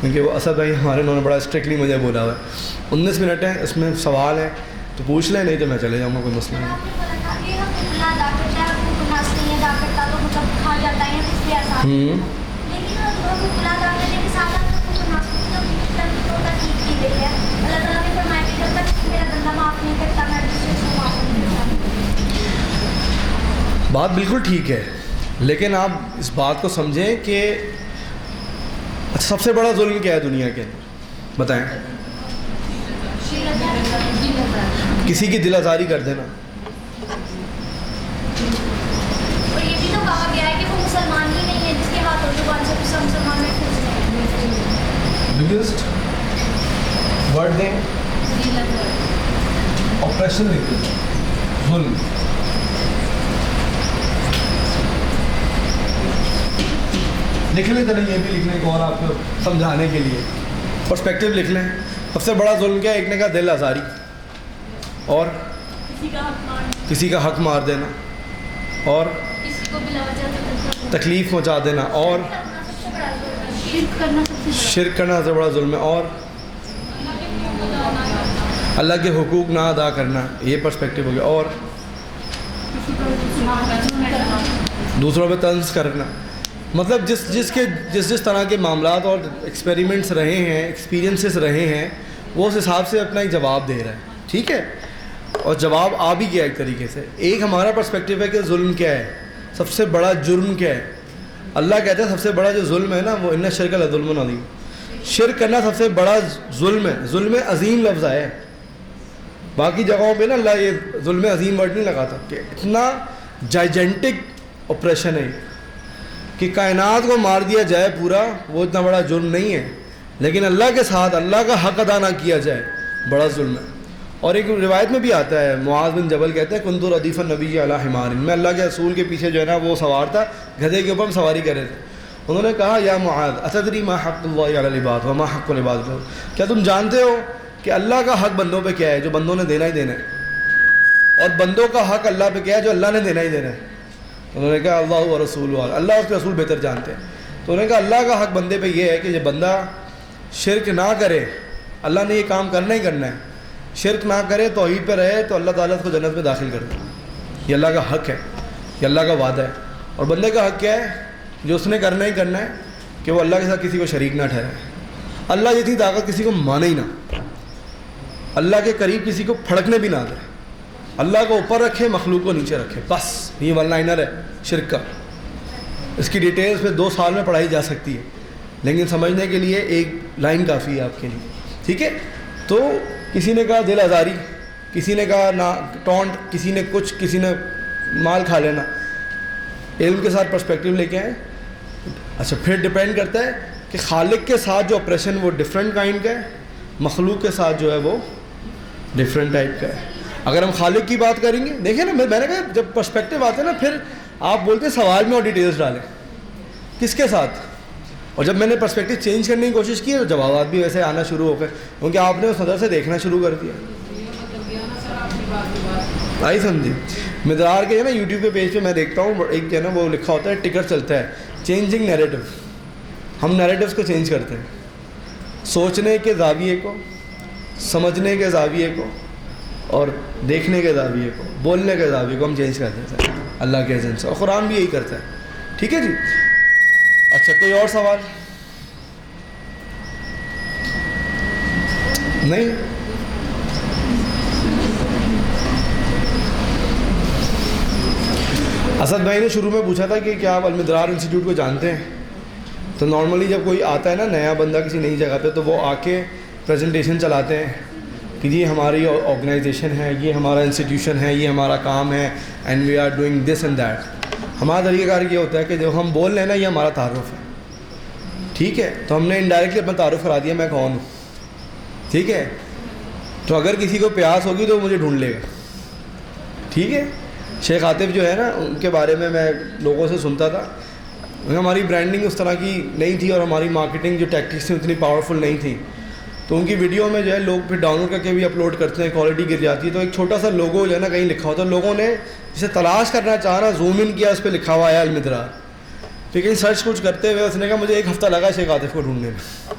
کیونکہ وہ اسد بھائی ہمارے انہوں نے بڑا اسٹرکٹلی مجھے بولا ہوا ہے 19 منٹ ہیں، اس میں سوال ہے تو پوچھ لیں، نہیں تو میں چلے جاؤں گا، کوئی مسئلہ نہیں۔ بات بالکل ٹھیک ہے، لیکن آپ اس بات کو سمجھیں کہ سب سے بڑا ظلم کیا ہے دنیا کے اندر، بتائیں؟ کسی کی دل آزاری کر دینا۔ اور یہ بھی تو کہا گیا ہے کہ وہ مسلمان ہی نہیں ہے جس کے ہاتھوں زبان سے دوسرا مسلمان محفوظ ہے۔ بگیسٹ ورڈ دیں، آپریشن لکھ دیں، ظلم۔ لکھ لیں ذرا، یہ بھی لکھ لیں اور آپ کو سمجھانے کے لیے پرسپیکٹو لکھ لیں۔ سب سے بڑا ظلم کیا ہے؟ ایک نے کہا دل آزاری، اور کسی کا حق مار دینا، اور تکلیف پہنچا دینا، اور شرک کرنا سب سے بڑا ظلم ہے، اور اللہ کے حقوق نہ ادا کرنا، یہ پرسپیکٹو ہو گیا، اور دوسروں پہ طنز کرنا۔ مطلب جس طرح کے معاملات اور ایکسپیریمنٹس رہے ہیں، ایکسپیرینسز رہے ہیں، وہ اس حساب سے اپنا ایک جواب دے رہا ہے، ٹھیک ہے؟ اور جواب آ بھی گیا ایک طریقے سے۔ ایک ہمارا پرسپیکٹیو ہے کہ ظلم کیا ہے، سب سے بڑا جرم کیا ہے۔ اللہ کہتا ہے سب سے بڑا جو ظلم ہے نا وہ ان الشرک لظلم عظیم، شرک کرنا سب سے بڑا ظلم ہے۔ ظلم عظیم لفظ ہے، باقی جگہوں پہ نا اللہ یہ ظلم عظیم ورڈ نہیں لگاتا، کہ اتنا جائجنٹک آپریشن ہے کہ کائنات کو مار دیا جائے پورا، وہ اتنا بڑا جرم نہیں ہے، لیکن اللہ کے ساتھ اللہ کا حق ادا نہ کیا جائے بڑا ظلم ہے۔ اور ایک روایت میں بھی آتا ہے، معاذ بن جبل کہتے ہیں کنت ردیف النبی علی حمار، میں اللہ کے رسول کے پیچھے جو ہے نا وہ سوار تھا، گدھے کے اوپر ہم سواری کر رہے تھے۔ انہوں نے کہا یا معاذ اتدری ما حق اللہ علی العباد وما حق العباد له، کیا تم جانتے ہو کہ اللہ کا حق بندوں پہ کیا ہے جو بندوں نے دینا ہی دینا ہے، اور بندوں کا حق اللہ پہ کیا ہے جو اللہ نے دینا ہی دینا ہے؟ انہوں نے کہا اللہ و رسول، اللہ اور اس کے رسول بہتر جانتے ہیں۔ تو انہوں نے کہا اللہ کا حق بندے پہ یہ ہے کہ جب بندہ شرک نہ کرے، اللہ نے یہ کام کرنا ہی کرنا ہے، شرک نہ کرے، توحید پہ رہے، تو اللہ تعالیٰ اس کو جنت میں داخل کر دے۔ یہ اللہ کا حق ہے، یہ اللہ کا وعدہ ہے۔ اور بندے کا حق کیا ہے؟ جو اس نے کرنا ہی کرنا ہے کہ وہ اللہ کے ساتھ کسی کو شریک نہ ٹھہرائے، اللہ جتنی طاقت کسی کو مانے ہی نہ، اللہ کے قریب کسی کو پھڑکنے بھی نہ دے، اللہ کو اوپر رکھے، مخلوق کو نیچے رکھے، بس یہ ون لائنر ہے شرک کا۔ اس کی ڈیٹیلز پہ 2 سال میں پڑھائی جا سکتی ہے، لیکن سمجھنے کے لیے ایک لائن کافی ہے آپ کے لیے، ٹھیک ہے؟ تو کسی نے کہا دل آزاری، کسی نے کہا نا ٹونٹ، کسی نے کچھ، کسی نے مال کھا لینا۔ علم کے ساتھ پرسپیکٹیو لے کے آئیں۔ اچھا، پھر ڈپینڈ کرتا ہے کہ خالق کے ساتھ جو آپریشن وہ ڈفرینٹ کائنڈ کا ہے، مخلوق کے ساتھ جو ہے وہ ڈفرینٹ ٹائپ کا ہے۔ اگر ہم خالق کی بات کریں گے، دیکھیں نا، میں نے کہا جب پرسپیکٹیو آتے ہیں نا، پھر آپ بولتے ہیں سوال میں اور ڈیٹیلز ڈالیں کس کے ساتھ، اور جب میں نے پرسپیکٹیو چینج کرنے کی کوشش کی تو جوابات بھی ویسے آنا شروع ہو گئے، کیونکہ آپ نے اس نظر سے دیکھنا شروع کر دیا۔ آئی سمجھی؟ مدرار کے جو ہے نا یوٹیوب کے پیج پہ میں دیکھتا ہوں، ایک جو ہے نا وہ لکھا ہوتا ہے، ٹکر چلتا ہے چینجنگ نیریٹو۔ ہم نیریٹوز کو چینج کرتے ہیں، سوچنے کے زاویے کو، سمجھنے کے زاویے کو، اور دیکھنے کے زاویے کو، بولنے کے زاویے کو ہم چینج کر دیتے ہیں اللہ کے اذن سے، اور قرآن بھی یہی کرتا ہے، ٹھیک ہے جی؟ اچھا، کوئی اور سوال؟ نہیں؟ اسد بھائی نے شروع میں پوچھا تھا کہ کیا آپ المدرار انسٹیٹیوٹ کو جانتے ہیں؟ تو نارملی جب کوئی آتا ہے نا نیا بندہ کسی نئی جگہ پہ، تو وہ آ کے پریزنٹیشن چلاتے ہیں کہ یہ ہماری آرگنائزیشن ہے، یہ ہمارا انسٹیٹیوشن ہے، یہ ہمارا کام ہے، and we are doing this and that. ہمارا طریقہ کار یہ ہوتا ہے کہ جب ہم بول رہے ہیں نا یہ ہمارا تعارف ہے، ٹھیک ہے؟ تو ہم نے انڈائریکٹلی اپنا تعارف کرا دیا میں کون ہوں، ٹھیک ہے؟ تو اگر کسی کو پیاس ہوگی تو وہ مجھے ڈھونڈ لے گا، ٹھیک ہے؟ شیخ عاطف جو ہے نا، ان کے بارے میں لوگوں سے سنتا تھا، ہماری برانڈنگ اس طرح کی نہیں تھی اور ہماری مارکیٹنگ جو ٹیکٹکس تھیں اتنی پاورفل نہیں تھی، تو ان کی ویڈیو میں جو ہے لوگ پھر ڈاؤن لوڈ کر کے بھی اپلوڈ کرتے ہیں، کوالٹی گر جاتی ہے، تو ایک چھوٹا سا لوگو جو ہے نا کہیں لکھا ہوتا ہے، لوگوں نے جسے تلاش کرنا چاہا، زوم ان کیا، اس پہ لکھا ہوا ہے المدرار، پھر کہیں سرچ کچھ کرتے ہوئے اس نے کہا مجھے 1 ہفتہ لگا شیخ عاطف کو ڈھونڈنے میں،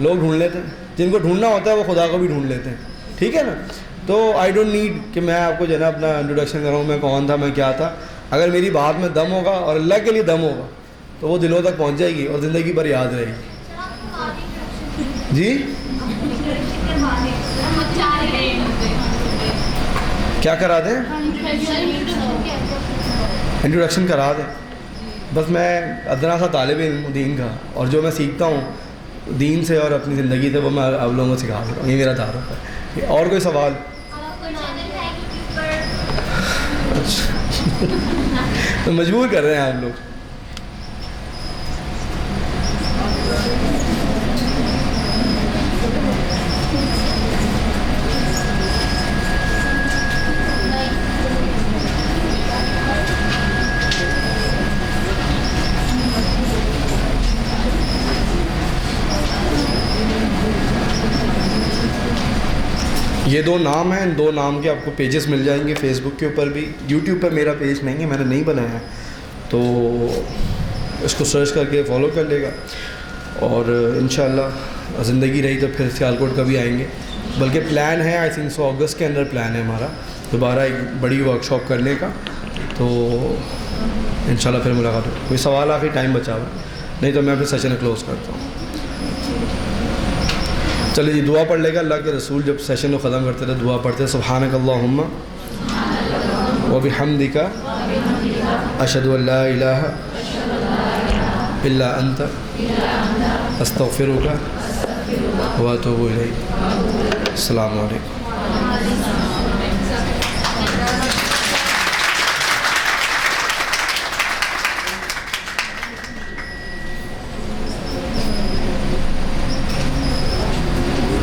لوگ ڈھونڈ لیتے ہیں، جن کو ڈھونڈنا ہوتا ہے وہ خدا کو بھی ڈھونڈ لیتے ہیں، ٹھیک ہے نا. تو آئی ڈونٹ نیڈ کہ میں آپ کو جو ہے نا اپنا انٹروڈکشن کراؤں میں کون تھا، میں کیا تھا. اگر میری بات میں دم ہوگا اور اللہ کے لیے دم ہوگا تو وہ دلوں تک پہنچ جائے گی اور زندگی بھر یاد رہے گی. جی کیا کرا دیں؟ انٹروڈکشن کرا دیں. بس میں ادنا سا طالب علم دین کا، اور جو میں سیکھتا ہوں دین سے اور اپنی زندگی سے وہ میں آپ لوگوں کو سکھا دیتا ہوں. یہ میرا تعارف ہے. اور کوئی سوال؟ تو مجبور کر رہے ہیں آپ لوگ. یہ 2 نام ہیں، ان 2 نام کے آپ کو پیجز مل جائیں گے فیس بک کے اوپر بھی. یوٹیوب پہ میرا پیج نہیں ہے، میں نے نہیں بنایا ہے، تو اس کو سرچ کر کے فالو کر لے گا. اور انشاءاللہ زندگی رہی تو پھر سیالکوٹ کا بھی آئیں گے. بلکہ پلان ہے آئی تھنک سو اگست کے اندر پلان ہے ہمارا دوبارہ ایک بڑی ورکشاپ کرنے کا. تو انشاءاللہ پھر ملاقات ہو. کوئی سوال آخری ٹائم بچا ہوا؟ نہیں تو میں پھر سیشن کلوز کرتا ہوں. چلے جی دعا پڑھ لے گا. اللہ کے رسول جب سیشن کو ختم کرتے تھے دعا پڑھتے سبحانک اللہم و بحمدک اشہد ان لا الہ الا انت استغفرک و اتوب الیک. السلام علیکم.